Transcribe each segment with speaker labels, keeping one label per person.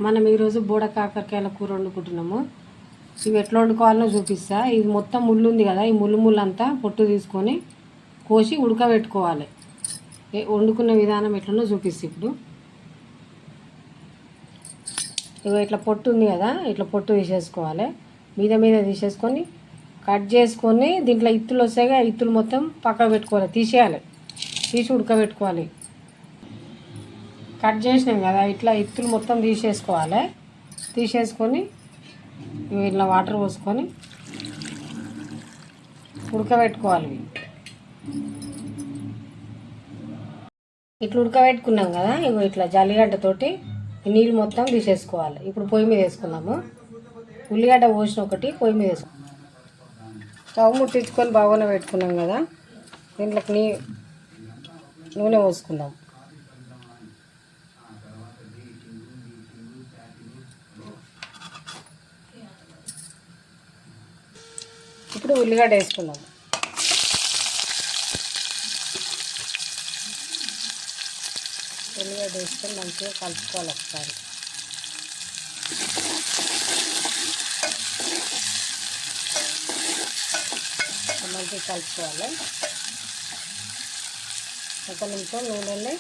Speaker 1: మనం ఈరోజు బోడ కాకరకాయల కూర వండుకుంటున్నాము. ఇవి ఎట్లా వండుకోవాలో చూపిస్తా. ఇది మొత్తం ముళ్ళు ఉంది కదా, ఈ ముళ్ళు అంతా పొట్టు తీసుకొని కోసి ఉడకబెట్టుకోవాలి. వండుకునే విధానం ఎట్లనో చూపిస్తా. ఇప్పుడు ఇవి ఇట్లా పొట్టు ఉంది కదా, ఇట్లా పొట్టు తీసేసుకోవాలి. మీద తీసేసుకొని కట్ చేసుకొని దీంట్లో ఇత్తులు వస్తాయిగా, ఇత్తులు మొత్తం పక్కకు పెట్టుకోవాలి, తీసి ఉడకబెట్టుకోవాలి. కట్ చేసినాం కదా, ఇట్లా ఇత్తులు మొత్తం తీసేసుకొని ఇట్లా వాటర్ పోసుకొని ఉడకబెట్టుకోవాలి. ఇట్లా ఉడకబెట్టుకున్నాం కదా, ఇట్లా జల్లిగడ్డతోటి నీళ్ళు మొత్తం తీసేసుకోవాలి. ఇప్పుడు పొయ్యి మీద వేసుకున్నాము. ఉల్లిగడ్డ పోసిన ఒకటి పొయ్యి మీద వేసుకున్నాం. స్టవ్ ముట్టించుకొని బాగానే పెట్టుకున్నాం కదా, దీంట్లోకి నూనె పోసుకుందాం. ఇప్పుడు ఉల్లిగడ్డ వేసుకుందాం. ఉల్లిగడ్డ వేసుకొని మంచిగా కలుపుకోవాలి ఒకసారి. మంచిగా కలుపుకోవాలి. ఒక నిమిషం నూనెలో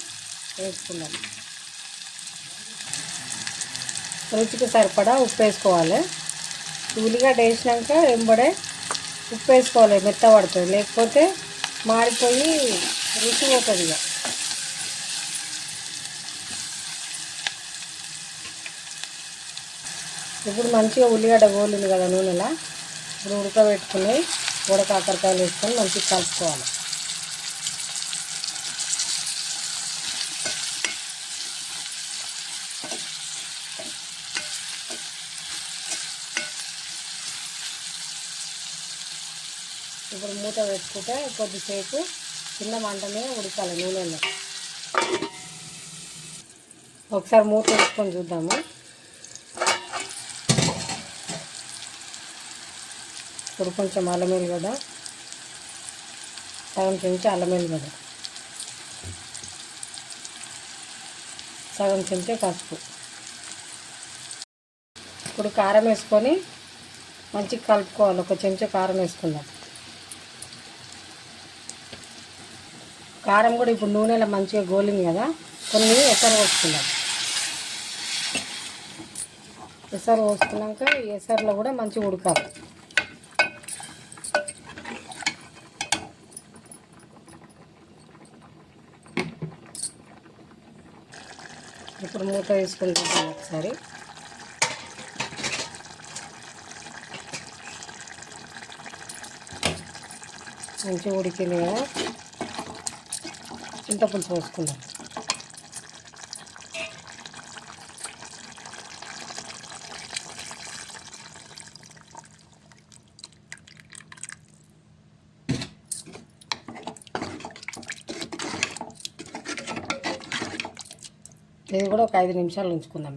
Speaker 1: వేసుకుందాం. రుచికి సరిపడా ఉప్పు వేసుకోవాలి. ఉల్లిగడ్డ వేసినాక వెంబడే ఉప్పు వేసుకోవాలి, మెత్తపడుతుంది, లేకపోతే మాడిపోయి రుచి పోతుంది. ఇప్పుడు మంచిగా ఉల్లిగడ్డ గోలింది కదా నూనెలా, ఇప్పుడు ఉడకబెట్టుకుని బోడ కాకరకాయలు వేసుకొని మంచిగా కలుపుకోవాలి. ఇప్పుడు మూత పెట్టుకుంటే కొద్దిసేపు చిన్న మంట మీద ఉడకాలి నూనెలో. ఒకసారి మూత వేసుకొని చూద్దాము. ఇప్పుడు కొంచెం అల్లం వెల్లిగడ్డ, సగం చెంచా అల్లం వెల్లిగడ్డ, సగం చెంచా పసుపు. ఇప్పుడు కారం వేసుకొని మంచిగా కలుపుకోవాలి. ఒక చెంచా కారం వేసుకుందాం. కారం కూడా ఇప్పుడు నూనెలో మంచిగా గోలింది కదా, కొన్ని ఎసరు పోసుకుందాం. ఎసరు పోసుకున్నాక ఈ ఎసరులో కూడా మంచిగా ఉడకాలి. ఇప్పుడు మూత వేసుకుంటాం ఒకసారి. మంచిగా ఉడికింది కదా, చింతపులుసు పోసుకుందాం. ఇది కూడా ఒక 5 నిమిషాలు ఉంచుకుందాం.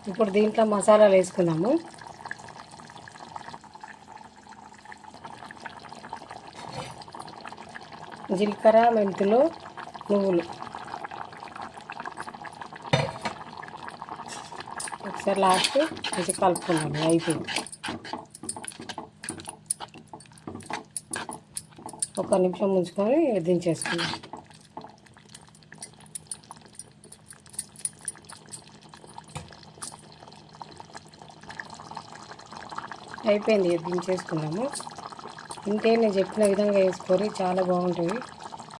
Speaker 1: ఇప్పుడు దీంట్లో మసాలాలు వేసుకుందాము. జీలకర్ర, మెంతులు, నువ్వులు. ఒకసారి లాస్ట్ మంచిగా కలుపుకుందాము. అయిపోయింది. ఒక నిమిషం ఉంచుకొని దించేసుకుందాం. అయిపోయింది, దించేసుకున్నాము. ఇంతే, నేను చెప్పిన విధంగా వేసుకొని చాలా బాగుంటుంది.